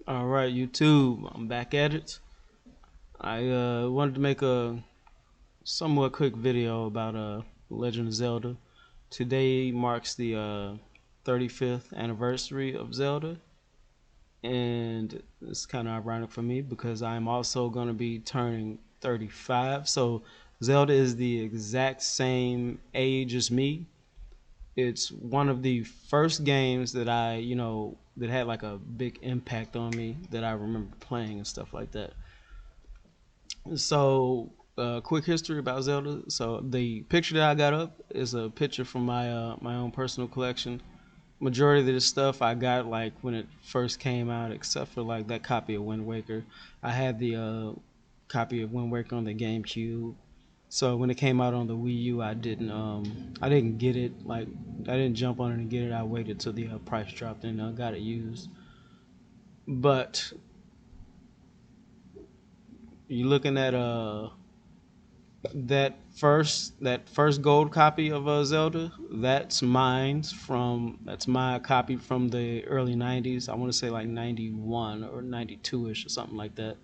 All right, YouTube, I'm back at it. I wanted to make a somewhat quick video about Legend of Zelda. Today marks the 35th anniversary of Zelda, and it's kind of ironic for me because I'm also going to be turning 35. So Zelda is the exact same age as me. It's one of the first games that that had like a big impact on me that I remember playing and stuff like that. So, quick history about Zelda. So, the picture that I got up is a picture from my own personal collection. Majority of this stuff I got like when it first came out, except for like that copy of Wind Waker. I had the copy of Wind Waker on the GameCube. So when it came out on the Wii U, I didn't get it. Like I didn't jump on it and get it. I waited till the price dropped and got it used. But you looking at that first gold copy of Zelda. That's my copy from the early '90s. I want to say like '91 or '92 ish or something like that.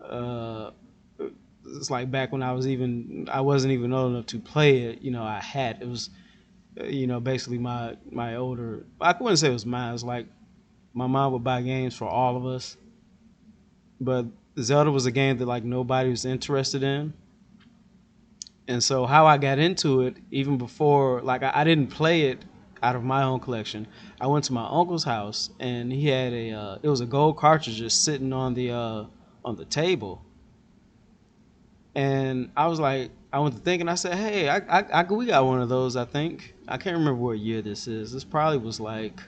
Uh, it's like back when I wasn't even old enough to play it. I had it was basically my older. I wouldn't say it was mine. It was like my mom would buy games for all of us, but Zelda was a game that like nobody was interested in. And so how I got into it, even before, like I didn't play it out of my own collection. I went to my uncle's house and he had it was a gold cartridge just sitting on the table. And I was like, I went to think and I said, hey, we got one of those. I think I can't remember what year this is. This probably was like,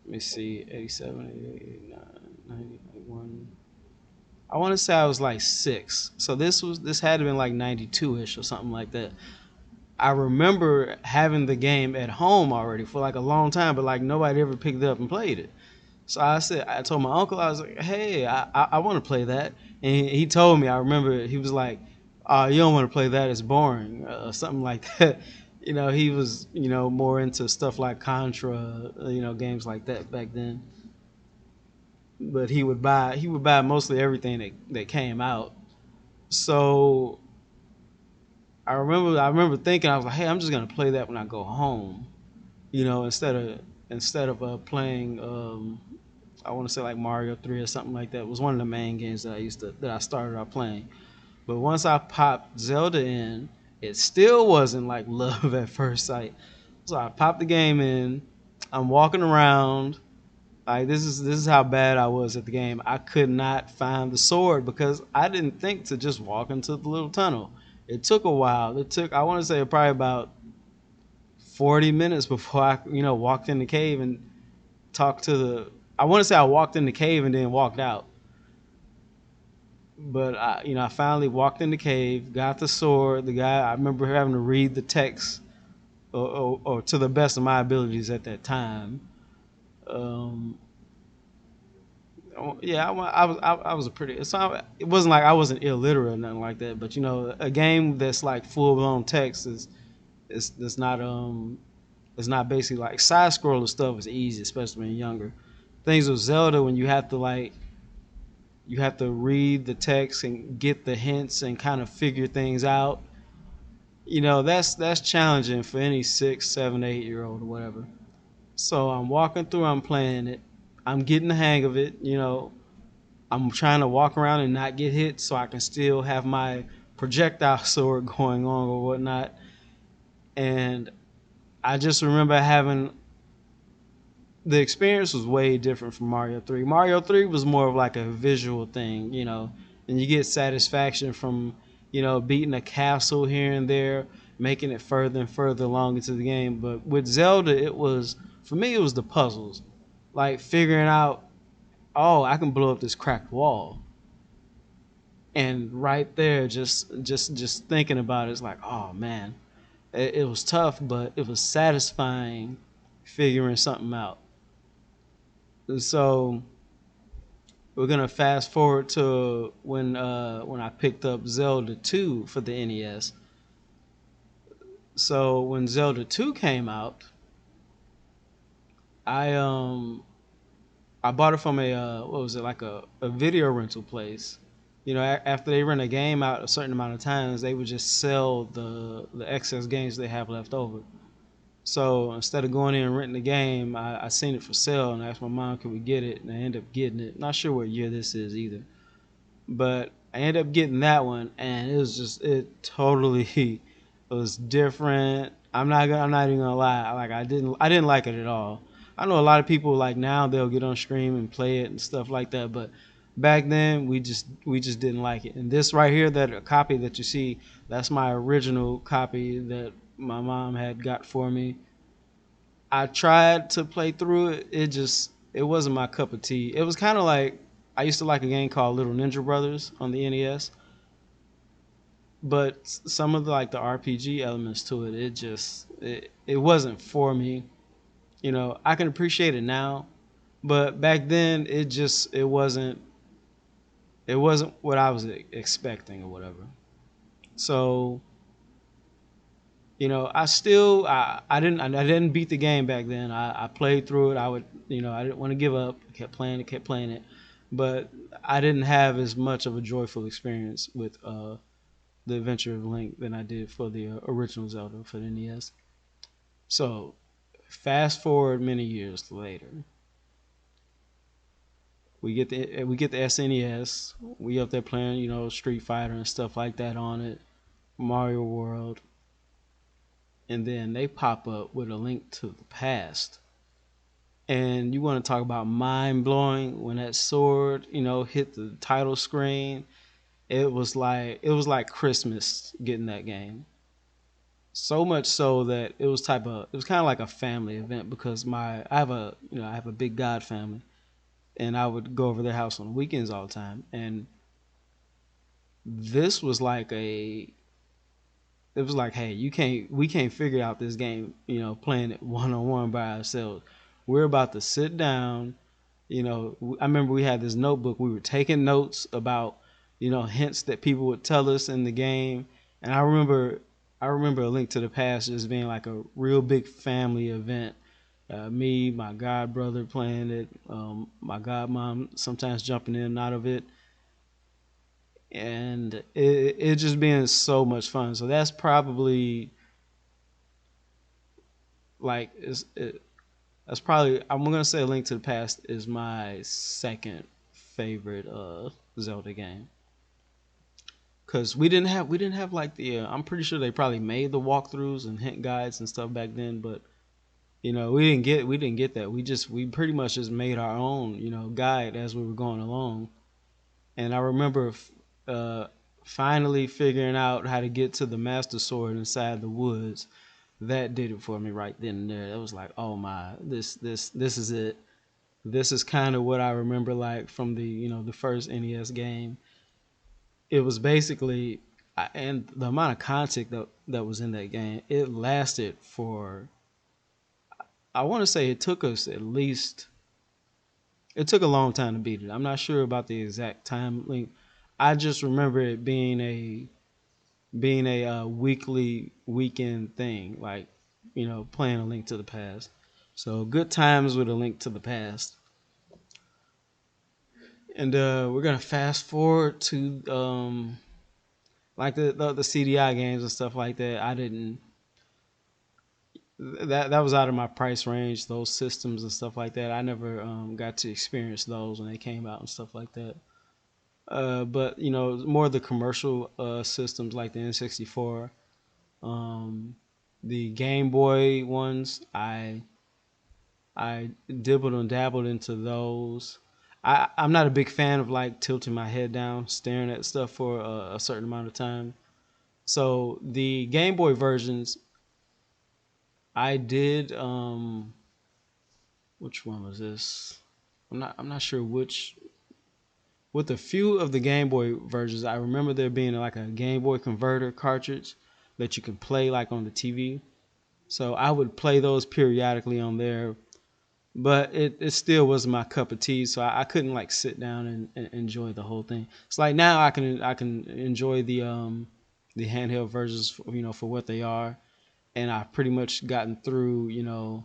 let me see, 87, 88, 89, 90, 91. I want to say I was like 6. So this had to been like 92 ish or something like that. I remember having the game at home already for like a long time, but like nobody ever picked it up and played it. So I told my uncle, I was like, hey, I want to play that. And he told me, I remember he was like, oh, you don't want to play that, it's boring, or something like that. He was, more into stuff like Contra, games like that back then. But he would buy mostly everything that came out. So I remember thinking, I was like, hey, I'm just gonna play that when I go home. Instead of playing I want to say like Mario 3 or something like that. It was one of the main games that I started out playing. But once I popped Zelda in, it still wasn't like love at first sight. So I popped the game in. I'm walking around. Like this is how bad I was at the game. I could not find the sword because I didn't think to just walk into the little tunnel. It took a while. I want to say probably about 40 minutes before I walked in the cave and talked to the. I want to say I walked in the cave and then walked out. But I finally walked in the cave, got the sword. The guy, I remember having to read the text, or to the best of my abilities at that time. Um, yeah, I was a pretty. It wasn't like I wasn't illiterate or nothing like that. But a game that's like full blown text is it's not it's not basically like side scroller stuff is easy, especially when you're younger. Things with Zelda when you have to read the text and get the hints and kind of figure things out. That's challenging for any 6, 7, 8 year old or whatever. So I'm walking through, I'm playing it, I'm getting the hang of it. I'm trying to walk around and not get hit so I can still have my projectile sword going on or whatnot. And I just remember having the experience was way different from Mario 3. Mario 3 was more of like a visual thing, and you get satisfaction from, beating a castle here and there, making it further and further along into the game. But with Zelda, for me, it was the puzzles, like figuring out, oh, I can blow up this cracked wall. And right there, just thinking about it, it's like, oh man, it was tough, but it was satisfying figuring something out. So we're gonna fast forward to when I picked up Zelda 2 for the NES. So when Zelda 2 came out, I I bought it from a what was it, like a video rental place. You know, after they rent a game out a certain amount of times, they would just sell the excess games they have left over. So instead of going in and renting the game, I seen it for sale and asked my mom, "Can we get it?" And I ended up getting it. Not sure what year this is either, but I ended up getting that one, and it was just it totally it was different. I'm not even gonna lie. Like I didn't like it at all. I know a lot of people like now they'll get on stream and play it and stuff like that, but back then we just didn't like it. And this right here, that copy that you see, that's my original copy that my mom had got for me. I tried to play through it. It wasn't my cup of tea. It was kind of like I used to like a game called Little Ninja Brothers on the NES, but some of the RPG elements to it, it wasn't for me. You know, I can appreciate it now, but back then it wasn't what I was expecting or whatever. So you know, I didn't beat the game back then. I played through it. I didn't want to give up. I kept playing it, but I didn't have as much of a joyful experience with the Adventure of Link than I did for the original Zelda for the NES. So fast forward many years later, we get the SNES. We up there playing, you know, Street Fighter and stuff like that on it, Mario World, and then they pop up with a Link to the Past. And you want to talk about mind blowing when that sword, you know, hit the title screen. It was like Christmas getting that game. So much so that it was kind of like a family event because I have a big God family, and I would go over their house on the weekends all the time. And this was like a it was like, hey, we can't figure out this game, you know, playing it one on one by ourselves. We're about to sit down. You know, I remember we had this notebook. We were taking notes about, you know, hints that people would tell us in the game. And I remember A Link to the Past just being like a real big family event. Me, my god brother playing it, my god mom sometimes jumping in and out of it, and it just being so much fun. So that's probably like that's probably I'm gonna say A Link to the Past is my second favorite Zelda game because we didn't have like the I'm pretty sure they probably made the walkthroughs and hint guides and stuff back then, but you know we didn't get that. We pretty much just made our own, you know, guide as we were going along. And I remember uh, finally figuring out how to get to the Master Sword inside the woods. That did it for me right then and there. It was like, oh my, this is it. This is kind of what I remember like from the, you know, the first NES game. It was basically, and the amount of content that was in that game, it lasted for. I want to say it took us at least. It took a long time to beat it. I'm not sure about the exact time link. I just remember it being a weekly weekend thing, like, you know, playing A Link to the Past. So good times with A Link to the Past. And we're gonna fast forward to like the CDI games and stuff like that. I didn't that was out of my price range. Those systems and stuff like that. I never got to experience those when they came out and stuff like that. But you know, more of the commercial systems like the N64, um, the Game Boy ones. I dibbled and dabbled into those. I'm not a big fan of like tilting my head down, staring at stuff for a certain amount of time. So the Game Boy versions, I did. Which one was this? I'm not sure which. With a few of the Game Boy versions, I remember there being like a Game Boy converter cartridge that you could play like on the TV. So I would play those periodically on there, but it still wasn't my cup of tea. So I couldn't like sit down and enjoy the whole thing. It's like now I can enjoy the handheld versions, for, you know, for what they are, and I've pretty much gotten through, you know,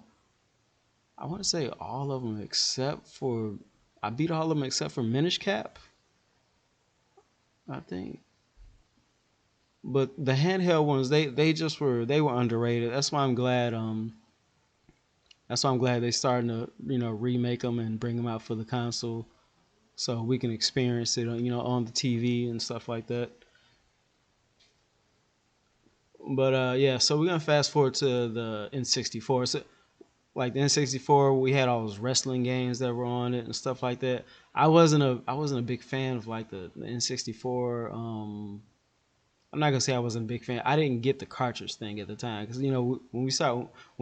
I want to say all of them except for I beat all of them except for Minish Cap, I think. But the handheld ones, they just they were underrated. That's why I'm glad they starting to remake them and bring them out for the console so we can experience it on the TV and stuff like that. But yeah, so we're gonna fast forward to the N64. So like the N64, we had all those wrestling games that were on it and stuff like that. I wasn't a big fan of like the N64. I'm not gonna say I wasn't a big fan. I didn't get the cartridge thing at the time because when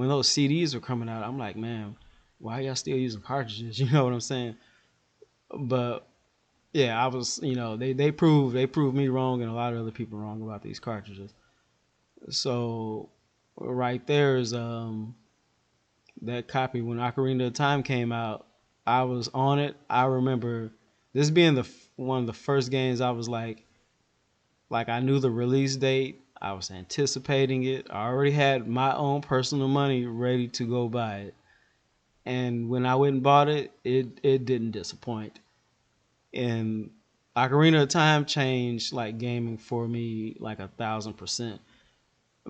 those CDs were coming out, I'm like, man, why y'all still using cartridges? You know what I'm saying? But yeah, I was, they proved me wrong and a lot of other people wrong about these cartridges. So right there is that copy when Ocarina of Time came out. I was on it. I remember this being one of the first games I was like I knew the release date. I was anticipating it. I already had my own personal money ready to go buy it. And when I went and bought it, it didn't disappoint. And Ocarina of Time changed like gaming for me like 1,000%.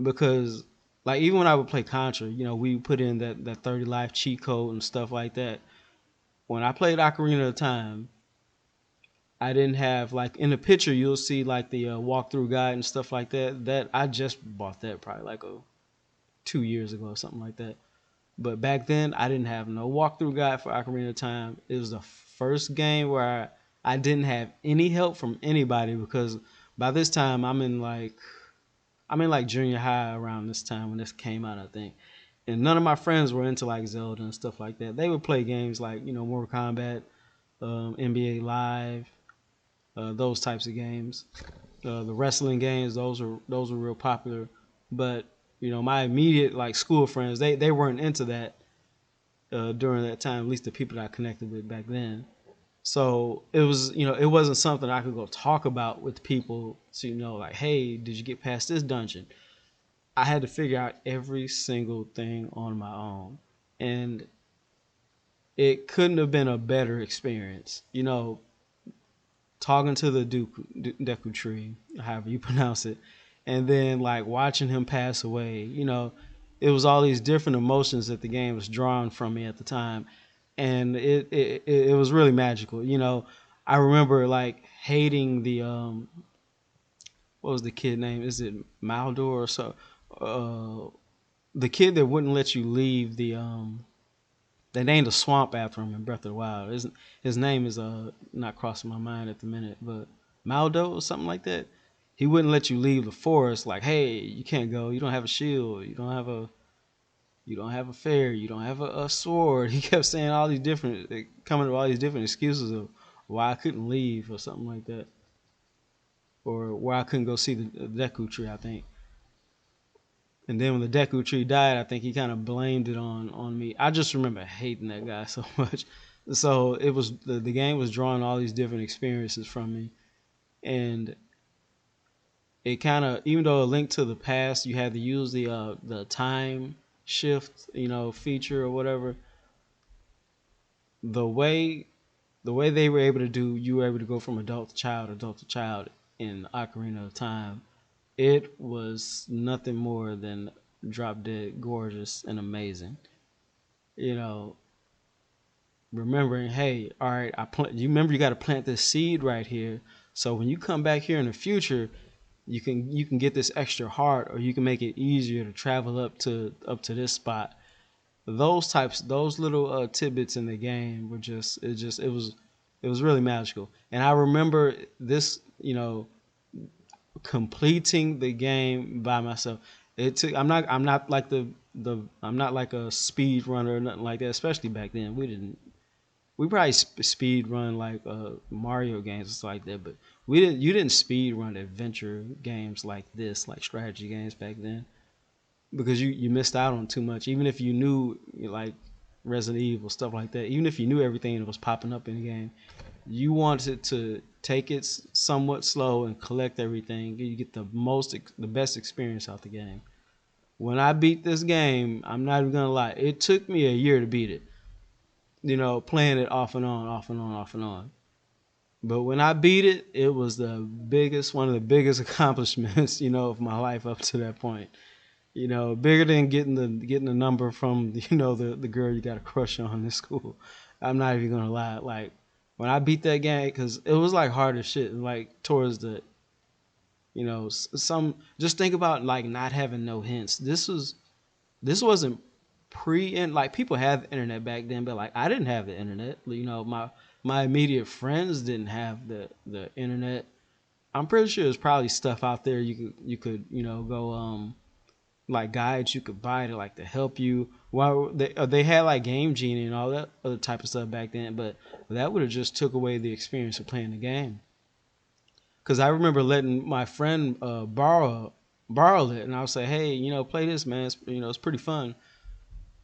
Because like even when I would play Contra, we put in that 30 life cheat code and stuff like that. When I played Ocarina of Time, I didn't have like in the picture you'll see like the walkthrough guide and stuff like that. That I just bought that probably like 2 years ago or something like that. But back then I didn't have no walkthrough guide for Ocarina of Time. It was the first game where I didn't have any help from anybody because by this time I'm in like junior high around this time when this came out, I think. And none of my friends were into like Zelda and stuff like that. They would play games like Mortal Kombat, NBA Live, those types of games. The wrestling games, those were real popular. But my immediate like school friends, they weren't into that during that time. At least the people that I connected with back then. So it wasn't something I could go talk about with people. So like, hey, did you get past this dungeon? I had to figure out every single thing on my own, and it couldn't have been a better experience. Talking to the Deku Tree, however you pronounce it, and then like watching him pass away. It was all these different emotions that the game was drawing from me at the time, and it was really magical. I remember like hating the what was the kid name? Is it Maldor or so? Uh, the kid that wouldn't let you leave they named a swamp after him in Breath of the Wild. His name is not crossing my mind at the minute, but Maldo or something like that. He wouldn't let you leave the forest. Like, hey, you can't go. You don't have a shield. You don't have a fair. You don't have a sword. He kept saying all these different, coming up with all these different excuses of why I couldn't leave or something like that, or why I couldn't go see the Deku Tree. I think. And then when the Deku Tree died, I think he kind of blamed it on me. I just remember hating that guy so much. So it was the game was drawing all these different experiences from me, and it kind of even though a link to the past, you had to use the time shift feature or whatever. The way the way they were able to do, you were able to go from adult to child in Ocarina of Time. It was nothing more than drop dead gorgeous and amazing. You know, remembering, hey, all right, you remember you got to plant this seed right here. So when you come back here in the future, you can get this extra heart, or you can make it easier to travel up to this spot. Those little tidbits in the game were it was really magical. And I remember this, completing the game by myself. It took. I'm not like I'm not like a speed runner or nothing like that. Especially back then, we probably speed run like Mario games and stuff like that, but we didn't. You didn't speed run adventure games like this, like strategy games back then, because you missed out on too much. Even if you knew like Resident Evil stuff like that, even if you knew everything that was popping up in the game, you wanted to take it somewhat slow and collect everything. You get the best experience out the game. When I beat this game, I'm not even gonna lie, it took me a year to beat it. playing it off and on, off and on, off and on. But when I beat it, it was one of the biggest accomplishments, of my life up to that point. Bigger than getting the number from the girl you got a crush on in school. I'm not even gonna lie. Like when I beat that game, because it was like hard as shit. Like towards some. Just think about like not having no hints. This wasn't pre and like people had the internet back then, but like I didn't have the internet. My immediate friends didn't have the internet. I'm pretty sure there's probably stuff out there you could go like guides you could buy to help you. Well, they had like Game Genie and all that other type of stuff back then, but that would have just took away the experience of playing the game. Because I remember letting my friend borrow it, and I would say, hey, play this, man. It's pretty fun.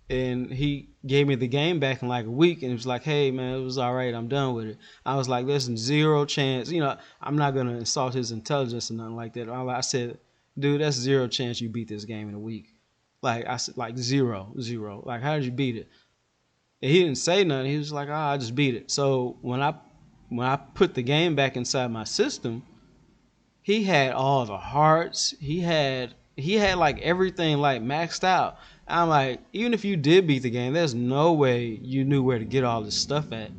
And he gave me the game back in like a week, and he was like, hey, man, it was all right. I'm done with it. I was like, there's zero chance. I'm not gonna insult his intelligence or nothing like that. I said, dude, that's zero chance you beat this game in a week. Like I said, like zero, zero. Like how did you beat it? And he didn't say nothing. He was like, oh, I just beat it. So when I put the game back inside my system, he had all the hearts. He had like everything like maxed out. I'm like, even if you did beat the game, there's no way you knew where to get all this stuff at.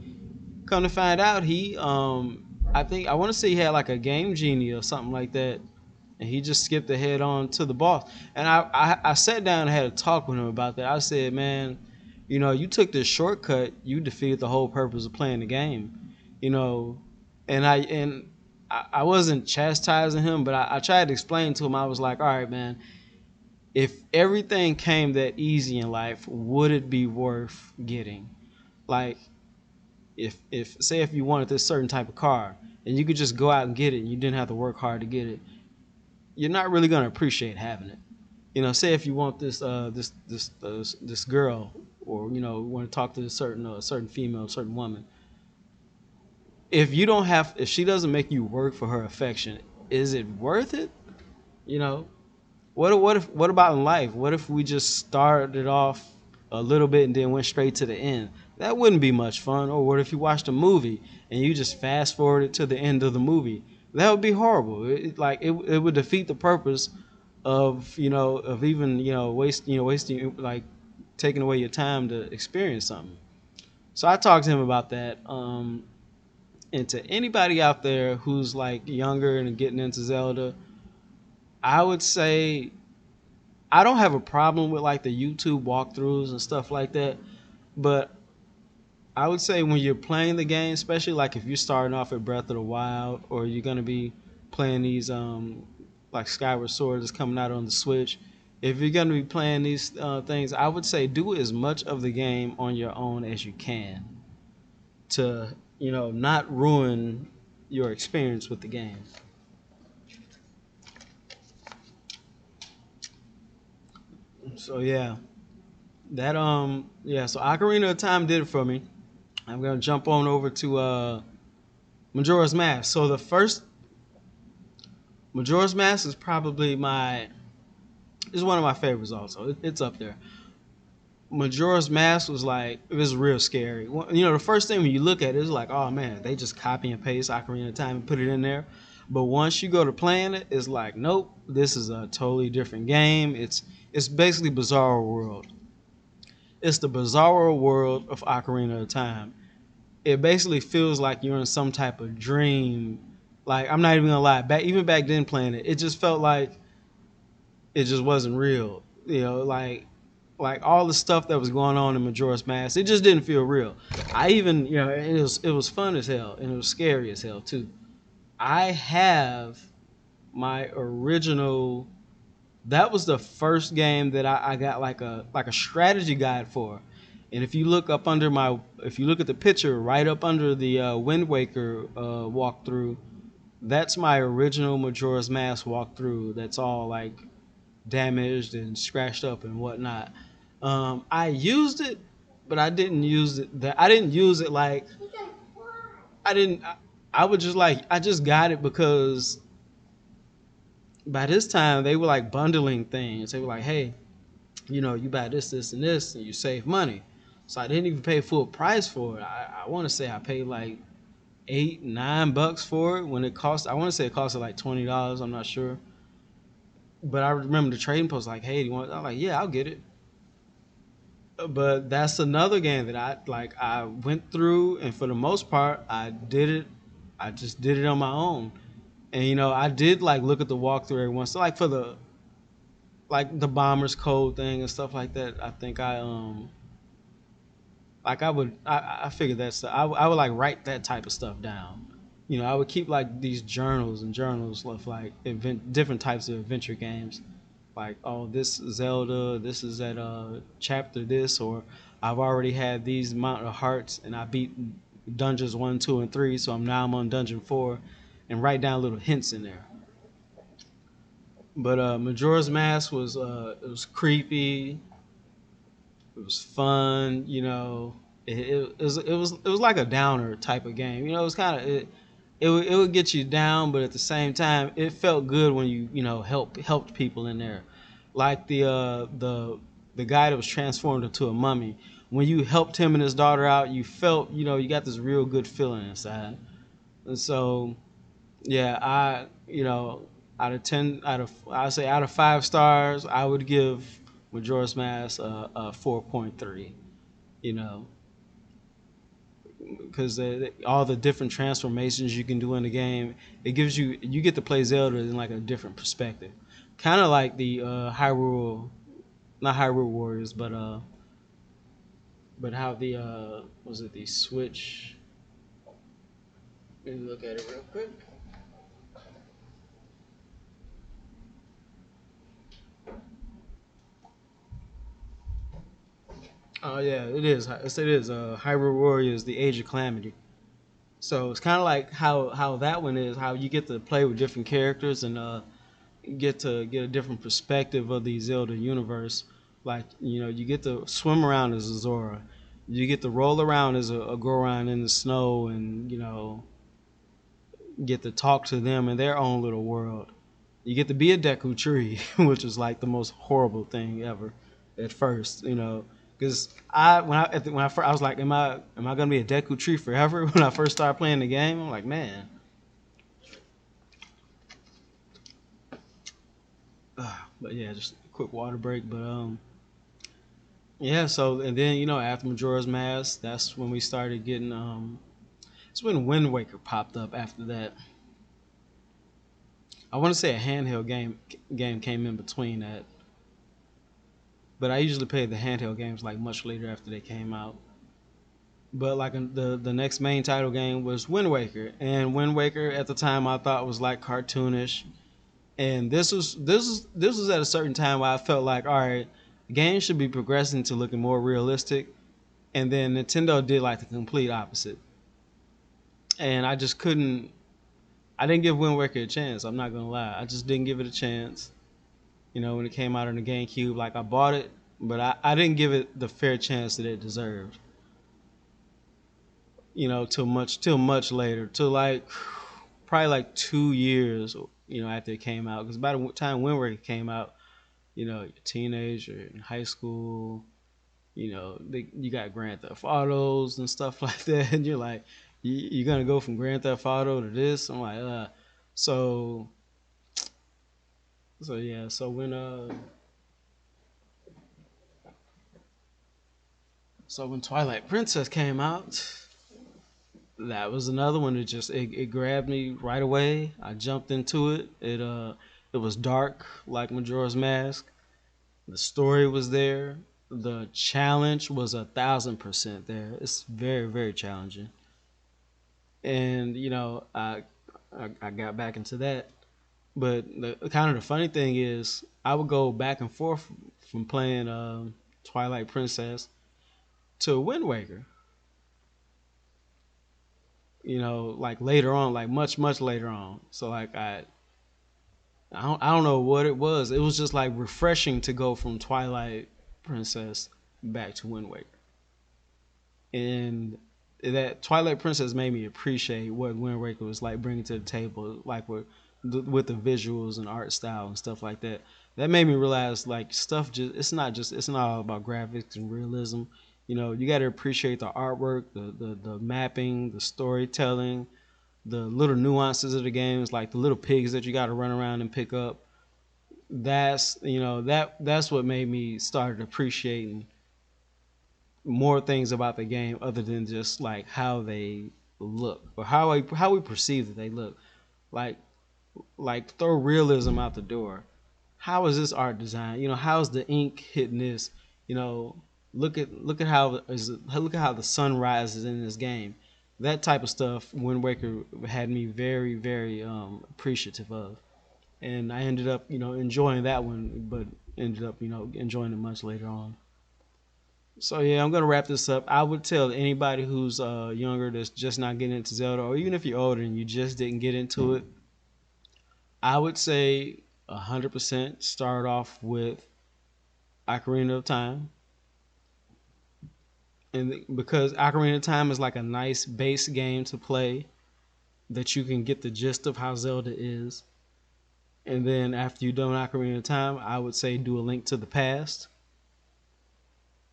Come to find out, I want to say he had like a game genie or something like that, and he just skipped ahead on to the boss. And I sat down and had a talk with him about that. I said, man, you took this shortcut, you defeated the whole purpose of playing the game, you know, and I wasn't chastising him, but I tried to explain to him. I was like, all right, man, if everything came that easy in life, would it be worth getting? Like, if say if you wanted this certain type of car and you could just go out and get it and you didn't have to work hard to get it, you're not really gonna appreciate having it. Say if you want this girl, or want to talk to a certain female, certain woman. If she doesn't make you work for her affection, is it worth it? You know, what about in life? What if we just started off a little bit and then went straight to the end? That wouldn't be much fun. Or what if you watched a movie and you just fast forwarded to the end of the movie? That would be horrible. It would defeat the purpose of even wasting like taking away your time to experience something. So I talked to him about that. And to anybody out there who's like younger and getting into Zelda, I would say I don't have a problem with like the YouTube walkthroughs and stuff like that, but I would say when you're playing the game, especially like if you're starting off at Breath of the Wild, or you're gonna be playing these like Skyward Sword is coming out on the Switch. If you're gonna be playing these things, I would say do as much of the game on your own as you can to not ruin your experience with the game. So yeah, so Ocarina of Time did it for me. I'm gonna jump on over to Majora's Mask. So the first Majora's Mask is one of my favorites. Also, it's up there. Majora's Mask it was real scary. The first thing when you look at it is like, oh man, they just copy and paste Ocarina of Time and put it in there. But once you go to playing it, it's like, nope, this is a totally different game. It's basically Bizarro World. It's the Bizarro World of Ocarina of Time. It basically feels like you're in some type of dream. Like, I'm not even gonna lie, even back then playing it, it just felt like it just wasn't real. Like all the stuff that was going on in Majora's Mask, it just didn't feel real. I even, it was fun as hell, and it was scary as hell too. I have my original. That was the first game that I got like a strategy guide for, and if you look at the picture right up under the Wind Waker walkthrough, that's my original Majora's Mask walkthrough. That's all like damaged and scratched up and whatnot. I used it, but I didn't use it. I didn't use it like I didn't. I would just like I just got it because by this time they were like bundling things. They were like, hey, you buy this, this, and this, and you save money. So I didn't even pay full price for it. I want to say I paid like 8, $9 for it when it cost. I want to say it costed like $20. I'm not sure, but I remember the trading post like, "Hey, do you want?" I'm like, "Yeah, I'll get it." But that's another game that I like. I went through, and for the most part, I did it. I just did it on my own, and I did like look at the walkthrough every once. So like for the bomber's code thing and stuff like that. I think like I figured that stuff. I would like write that type of stuff down. I would keep like these journals and journals of like different types of adventure games. Like, oh, this Zelda, this is at chapter this, or I've already had these amount of hearts and I beat dungeons 1, 2, and 3, so I'm on dungeon 4, and write down little hints in there. But Majora's Mask was it was creepy. It was fun. It was like a downer type of game. It was kind of it would get you down, but at the same time, it felt good when helped people in there, like the guy that was transformed into a mummy. When you helped him and his daughter out, you felt you got this real good feeling inside. And so yeah, out of 5 stars, I would give Majora's Mask a 4.3. You know, because all the different transformations you can do in the game, it gives you get to play Zelda in like a different perspective, kind of like the Hyrule, not Hyrule Warriors, but how the was it the Switch? Let me look at it real quick. Oh yeah, it is. It is. Hyrule Warriors: The Age of Calamity. So it's kind of like how that one is. How you get to play with different characters and get to get a different perspective of the Zelda universe. Like you get to swim around as a Zora, you get to roll around as a Goron in the snow, and get to talk to them in their own little world. You get to be a Deku Tree, which is like the most horrible thing ever at first. Because I was like, am I gonna be a Deku Tree forever? When I first started playing the game, I'm like, man. But yeah, just a quick water break. But yeah. So and then after Majora's Mask, that's when we started getting It's when Wind Waker popped up after that. I want to say a handheld game came in between that, but I usually play the handheld games like much later after they came out. But like the next main title game was Wind Waker, and Wind Waker at the time I thought was like cartoonish, and this was at a certain time where I felt like, all right, games should be progressing to looking more realistic, and then Nintendo did like the complete opposite, and I just couldn't. I didn't give Wind Waker a chance. I'm not gonna lie, I just didn't give it a chance. When it came out on the GameCube, like I bought it, but I didn't give it the fair chance that it deserved. Till much later, till like probably like 2 years, after it came out. Because by the time Wind Waker came out, you're a teenager in high school. You got Grand Theft Autos and stuff like that, and you're like, you're gonna go from Grand Theft Auto to this. I'm like, so so yeah. So when Twilight Princess came out, that was another one that just it grabbed me right away. I jumped into it. It was dark like Majora's Mask. The story was there. The challenge was 1,000% there. It's very, very challenging. And I got back into that. But the kind of the funny thing is, I would go back and forth from playing Twilight Princess to Wind Waker. Like later on, like much, much later on. So like I don't know what it was. It was just like refreshing to go from Twilight Princess back to Wind Waker. And that Twilight Princess made me appreciate what Wind Waker was like bringing to the table, like with the visuals and art style and stuff like that. That made me realize like stuff just it's not all about graphics and realism. You got to appreciate the artwork, the mapping, the storytelling, the little nuances of the games, like the little pigs that you got to run around and pick up. That's what made me start appreciating more things about the game other than just like how they look or how we perceive that they look. Like throw realism out the door. How is this art design? How's the ink hitting this? You know, look at how the sun rises in this game. That type of stuff, Wind Waker had me very, very appreciative of, and I ended up enjoying that one, but ended up enjoying it much later on. So yeah, I'm gonna wrap this up. I would tell anybody who's younger that's just not getting into Zelda, or even if you're older and you just didn't get into it, I would say 100% start off with Ocarina of Time, and because Ocarina of Time is like a nice base game to play that you can get the gist of how Zelda is. And then after you've done Ocarina of Time, I would say do a Link to the Past.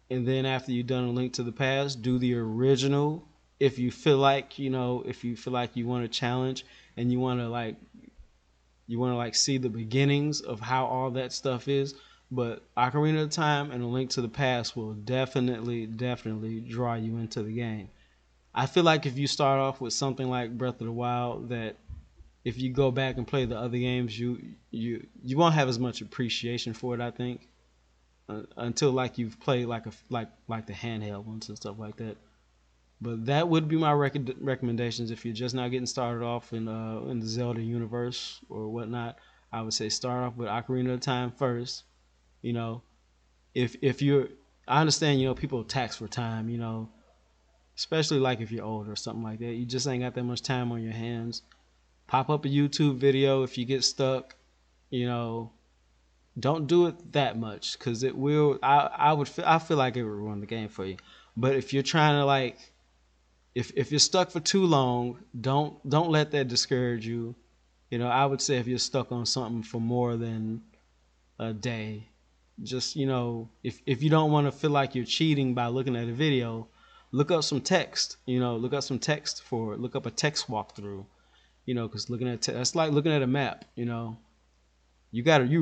And then after you've done a Link to the Past, do the original. If you feel like you want to challenge and you want to see the beginnings of how all that stuff is. But Ocarina of Time and A Link to the Past will definitely draw you into the game. I feel like if you start off with something like Breath of the Wild, that if you go back and play the other games, you won't have as much appreciation for it. I think until like you've played like the handheld ones and stuff like that. But that would be my recommendations if you're just not getting started off in the Zelda universe or whatnot. I would say start off with Ocarina of Time first. You know, if you're, I understand people tax for time. Especially like if you're older or something like that. You just ain't got that much time on your hands. Pop up a YouTube video if you get stuck. You know, don't do it that much because it will. I feel like it would ruin the game for you. But if you're trying to if you're stuck for too long, don't let that discourage you. I would say if you're stuck on something for more than a day, just if you don't want to feel like you're cheating by looking at a video, look up some text. Look up a text walkthrough. Because looking at that's like looking at a map. You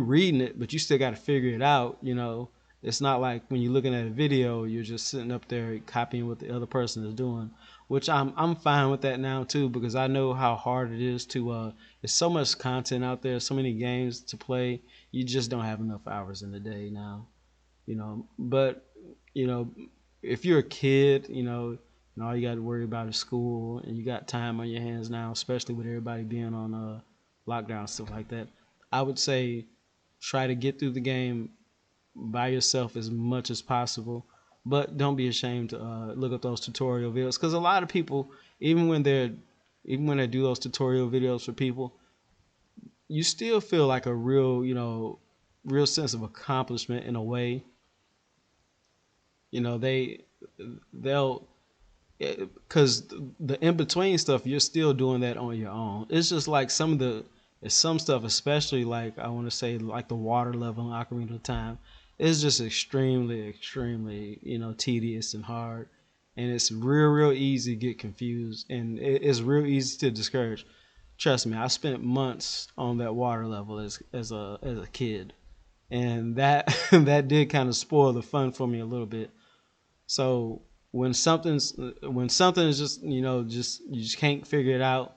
reading it, but you still got to figure it out. It's not like when you're looking at a video, you're just sitting up there copying what the other person is doing, which I'm fine with that now too, because I know how hard it is to there's so much content out there, so many games to play. You just don't have enough hours in the day now. But you know if you're a kid, and all you got to worry about is school, and you got time on your hands now, especially with everybody being on lockdown and stuff like that. I would say try to get through the game by yourself as much as possible, but don't be ashamed to look up those tutorial videos, because a lot of people, even when they do those tutorial videos for people, you still feel like a real sense of accomplishment in a way. They'll because the in between stuff, you're still doing that on your own. It's just like some stuff, especially like I want to say like the water level in Ocarina of Time, is just extremely tedious and hard, and it's real easy to get confused, and it's real easy to discourage. Trust me, I spent months on that water level as a kid, and that that did kind of spoil the fun for me a little bit. So when something is just just you just can't figure it out,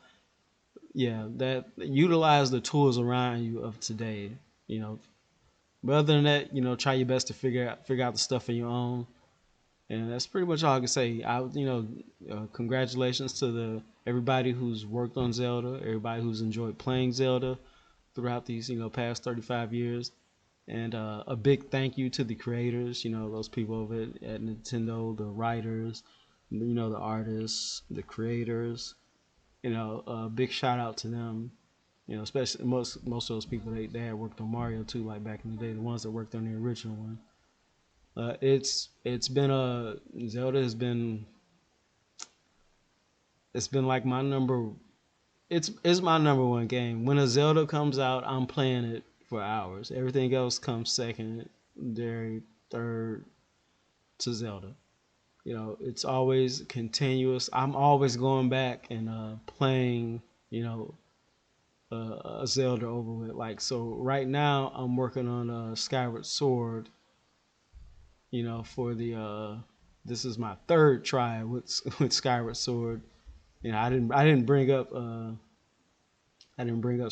yeah, that utilize the tools around you of today. You know, but other than that, try your best to figure out the stuff on your own, and that's pretty much all I can say. Congratulations to the everybody who's worked on Zelda, everybody who's enjoyed playing Zelda throughout these past 35 years. And a big thank you to the creators, those people over at Nintendo, the writers, the artists, the creators. A big shout out to them. Especially most of those people they had worked on Mario too, like back in the day, the ones that worked on the original one. It's been a Zelda has been it's been like my number it's my number one game. When a Zelda comes out, I'm playing it for hours. Everything else comes second, third to Zelda. It's always continuous. I'm always going back and playing, you know, a Zelda over with. Like, so right now I'm working on Skyward Sword. For the this is my third try with with Skyward Sword. I didn't bring up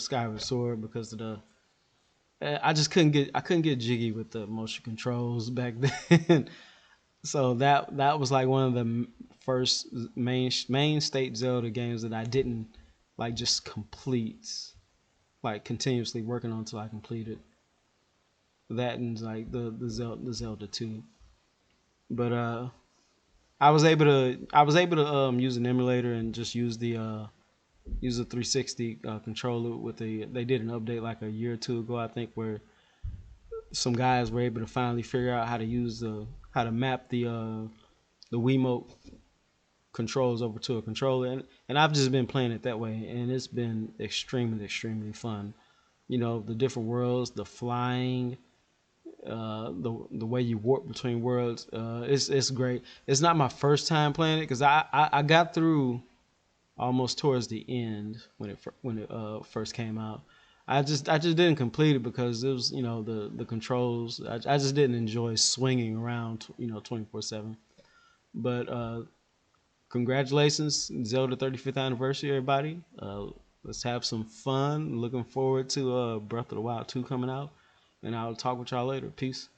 Skyward Sword because of the I couldn't get jiggy with the motion controls back then. So that was like one of the first main state Zelda games that I didn't like just complete, like continuously working on until I completed that, and like the Zelda 2. But I was able to use an emulator and just use a 360 controller with the they did an update like a year or two ago, I think, where some guys were able to finally figure out how to map the Wiimote controls over to a controller, and I've just been playing it that way, and it's been extremely fun. The different worlds, the flying, the way you warp between worlds, it's great. It's not my first time playing it because I got through almost towards the end when it first came out. I just didn't complete it because it was the controls. I just didn't enjoy swinging around 24/7. But congratulations, Zelda 35th anniversary, everybody. Let's have some fun. Looking forward to Breath of the Wild 2 coming out, and I'll talk with y'all later. Peace.